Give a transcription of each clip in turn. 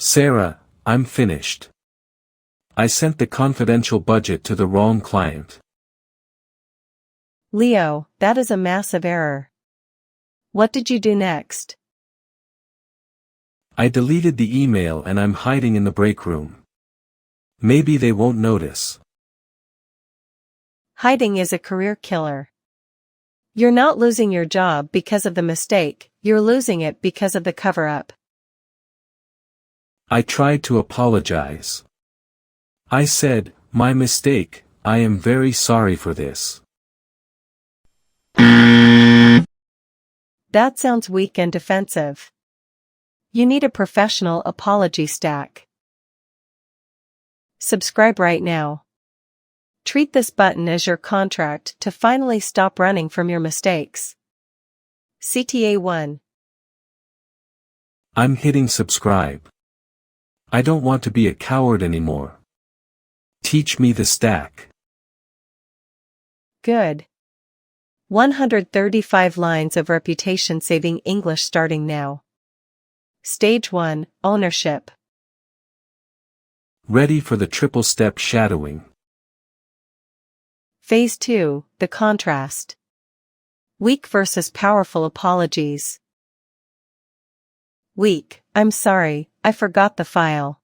Sarah, I'm finished. I sent the confidential budget to the wrong client. Leo, that is a massive error. What did you do next? I deleted the email and I'm hiding in the break room. Maybe they won't notice. Hiding is a career killer. You're not losing your job because of the mistake, you're losing it because of the cover-up. I tried to apologize. I said, my mistake, I am very sorry for this. That sounds weak and defensive. You need a professional apology stack. Subscribe right now. Treat this button as your contract to finally stop running from your mistakes. CTA 1. I'm hitting subscribe. I don't want to be a coward anymore. Teach me the stack. Good. 135 lines of reputation-saving English starting now. Stage 1, Ownership. Ready for the triple-step shadowing. Phase 2, The Contrast. Weak versus powerful apologies. Weak, I'm sorry, I forgot the file.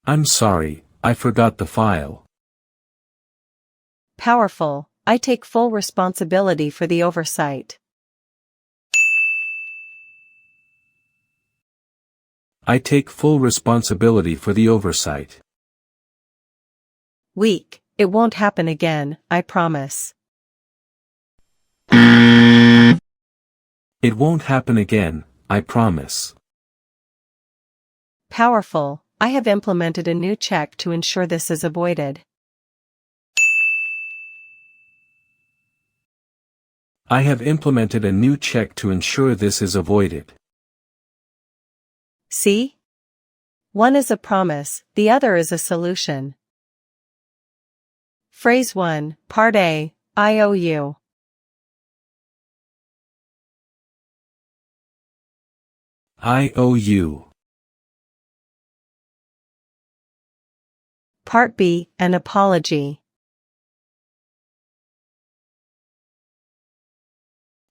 I'm sorry, I forgot the file. Powerful, I take full responsibility for the oversight. I take full responsibility for the oversight. Weak, it won't happen again, I promise. It won't happen again, I promise. Powerful, I have implemented a new check to ensure this is avoided. I have implemented a new check to ensure this is avoided. See? One is a promise, the other is a solution. Phrase 1, Part A, I owe you. I owe you. Part B, An apology.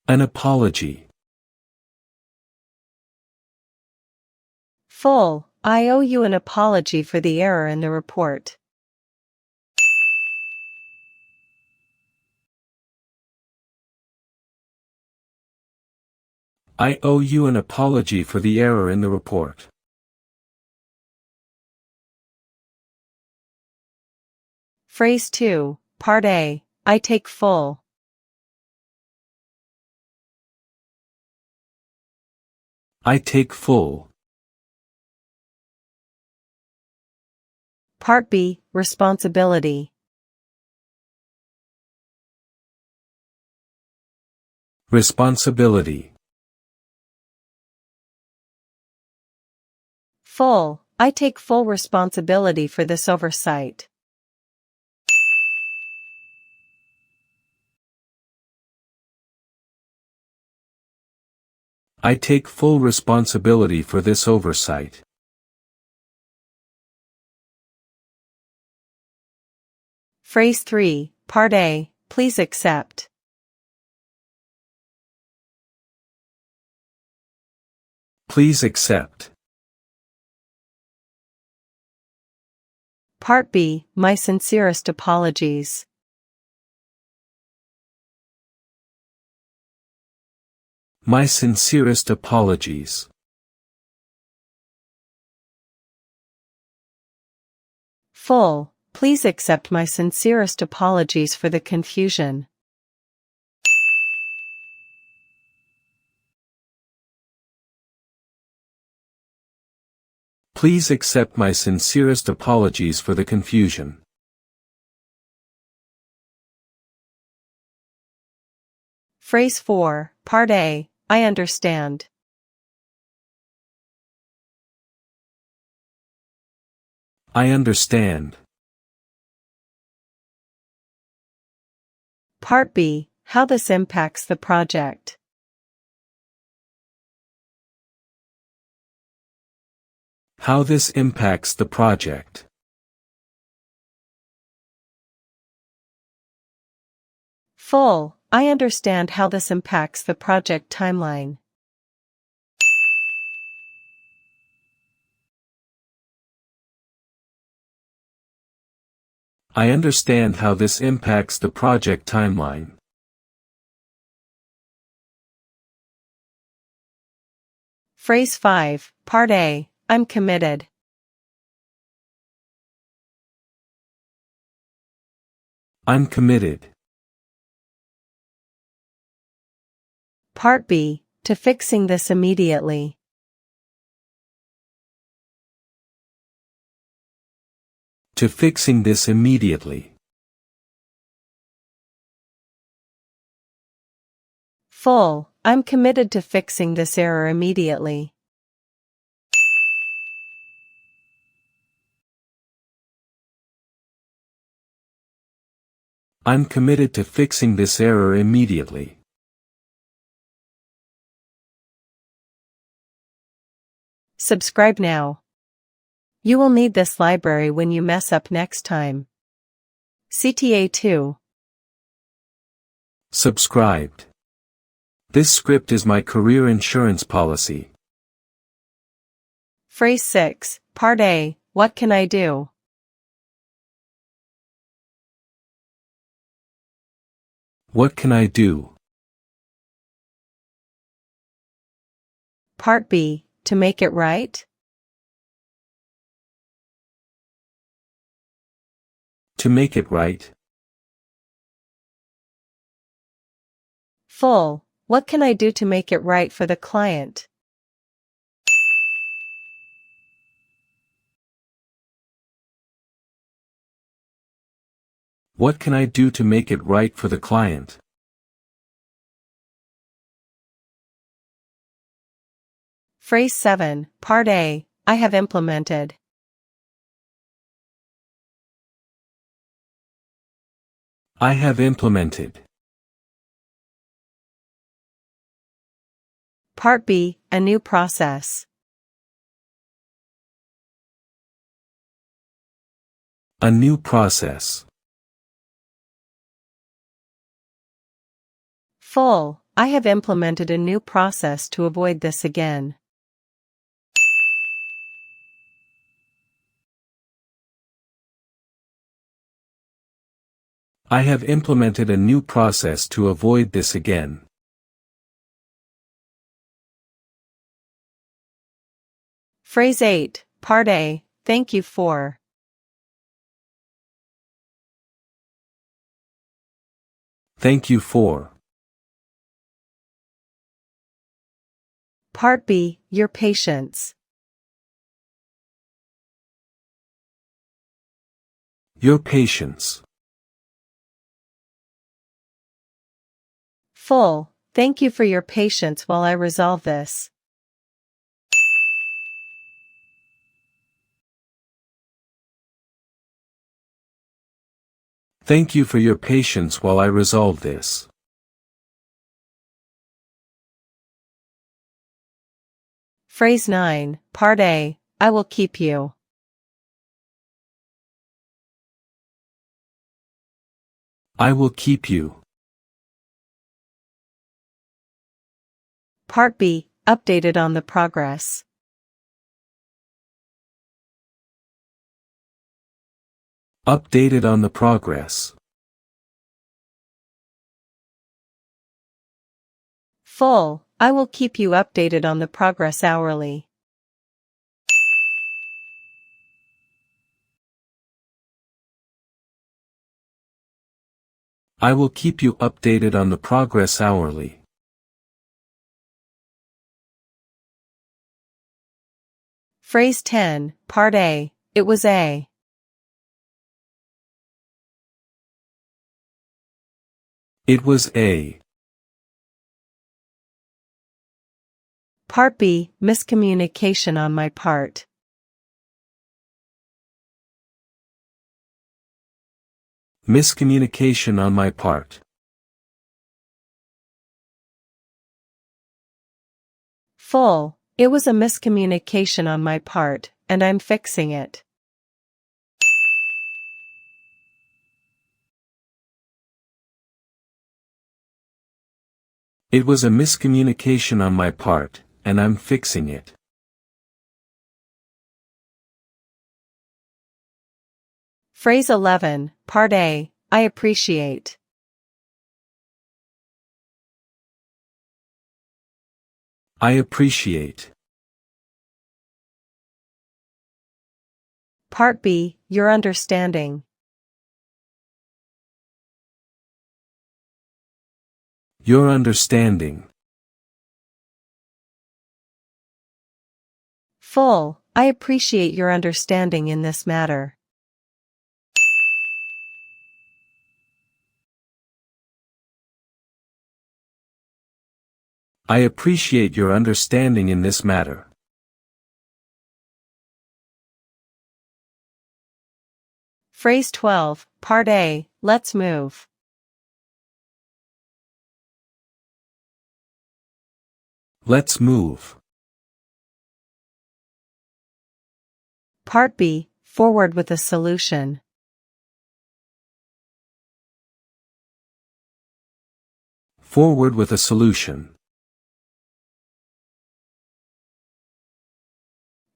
An apology. Full, I owe you an apology for the error in the report. I owe you an apology for the error in the report. Phrase 2, Part A, I take full. I take full. Part B, Responsibility. Responsibility. Full, I take full responsibility for this oversight. I take full responsibility for this oversight. Phrase 3, Part A, Please accept. Please accept. Part B, My sincerest apologies. My sincerest apologies. Full, please accept my sincerest apologies for the confusion. Please accept my sincerest apologies for the confusion. Phrase 4, Part A, I understand. I understand. Part B, How this impacts the project. How this impacts the project. Full, I understand how this impacts the project timeline. I understand how this impacts the project timeline. Phrase 5, Part A, I'm committed. I'm committed. Part B, to fixing this immediately. To fixing this immediately. Full, I'm committed to fixing this error immediately. I'm committed to fixing this error immediately. Subscribe now. You will need this library when you mess up next time. CTA 2. Subscribed. This script is my career insurance policy. Phrase 6, Part A, what can I do? What can I do? Part B, to make it right? To make it right. Full, what can I do to make it right for the client? What can I do to make it right for the client? Phrase 7, Part A, I have implemented. I have implemented. Part B, a new process. A new process. Full, I have implemented a new process to avoid this again. I have implemented a new process to avoid this again. Phrase 8, Part A, thank you for. Thank you for. Part B, your patience. Your patience. Full, thank you for your patience while I resolve this. Thank you for your patience while I resolve this. Phrase 9, Part A, I will keep you. I will keep you. Part B, updated on the progress. Updated on the progress. Full, I will keep you updated on the progress hourly. I will keep you updated on the progress hourly. Phrase 10, Part A, it was a. It was a. Part B, miscommunication on my part. Miscommunication on my part. Full, it was a miscommunication on my part, and I'm fixing it. It was a miscommunication on my part, and I'm fixing it. Phrase 11, Part A, I appreciate. I appreciate. Part B, your understanding. Your understanding. Full, I appreciate your understanding in this matter. I appreciate your understanding in this matter. Phrase 12, Part A, let's move. Let's move. Part B, forward with a solution. Forward with a solution.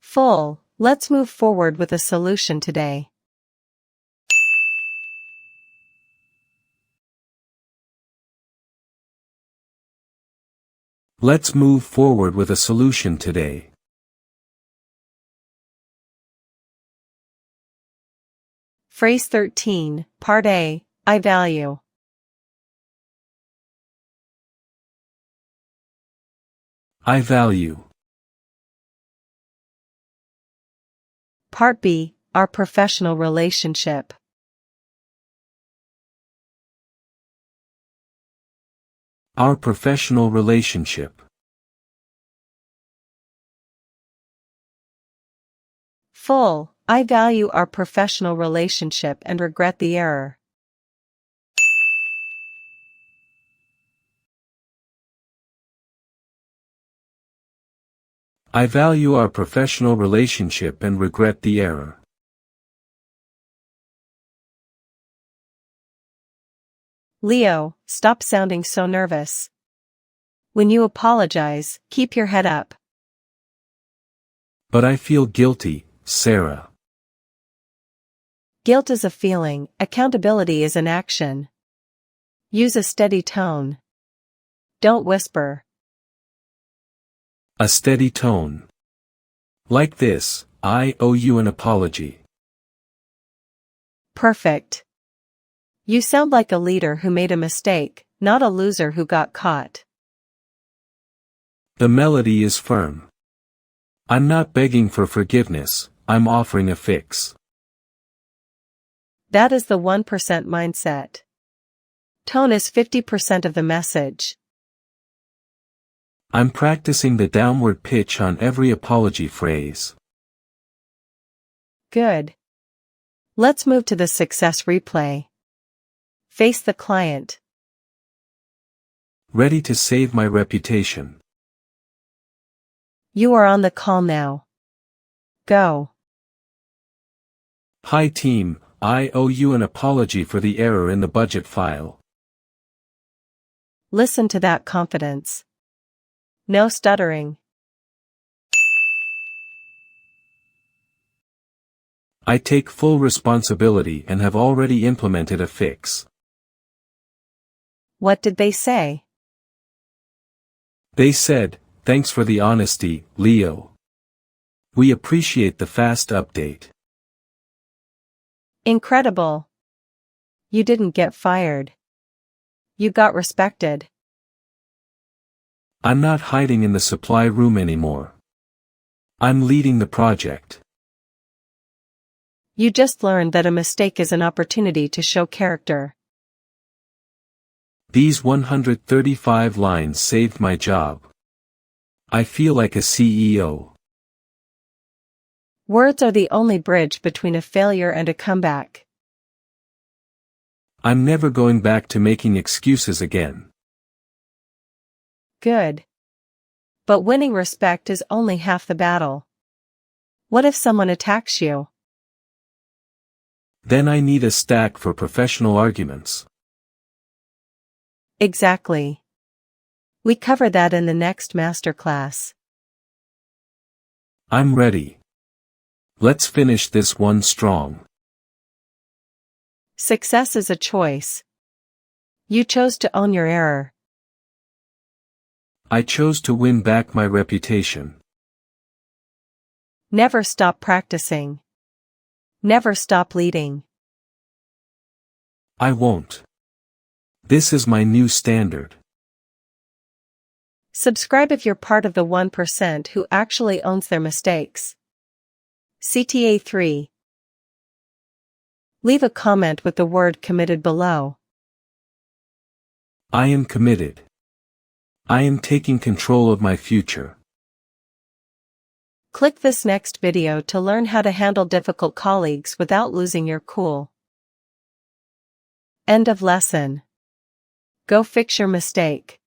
Full, let's move forward with a solution today. Let's move forward with a solution today. Phrase 13, Part A, I value. I value. Part B, our professional relationship. Our professional relationship. Full, I value our professional relationship and regret the error. I value our professional relationship and regret the error. Leo, stop sounding so nervous. When you apologize, keep your head up. But I feel guilty, Sarah. Guilt is a feeling, accountability is an action. Use a steady tone. Don't whisper. A steady tone. Like this, I owe you an apology. Perfect. You sound like a leader who made a mistake, not a loser who got caught. The melody is firm. I'm not begging for forgiveness, I'm offering a fix. That is the 1% mindset. Tone is 50% of the message. I'm practicing the downward pitch on every apology phrase. Good. Let's move to the success replay. Face the client. Ready to save my reputation. You are on the call now. Go. Hi team, I owe you an apology for the error in the budget file. Listen to that confidence. No stuttering. I take full responsibility and have already implemented a fix. What did they say? They said, thanks for the honesty, Leo. We appreciate the fast update. Incredible. You didn't get fired. You got respected. I'm not hiding in the supply room anymore. I'm leading the project. You just learned that a mistake is an opportunity to show character. These 135 lines saved my job. I feel like a CEO. Words are the only bridge between a failure and a comeback. I'm never going back to making excuses again. Good. But winning respect is only half the battle. What if someone attacks you? Then I need a stack for professional arguments. Exactly. We cover that in the next masterclass. I'm ready. Let's finish this one strong. Success is a choice. You chose to own your error. I chose to win back my reputation. Never stop practicing. Never stop leading. I won't. This is my new standard. Subscribe if you're part of the 1% who actually owns their mistakes. CTA 3. Leave a comment with the word committed below. I am committed. I am taking control of my future. Click this next video to learn how to handle difficult colleagues without losing your cool. End of lesson. Go fix your mistake.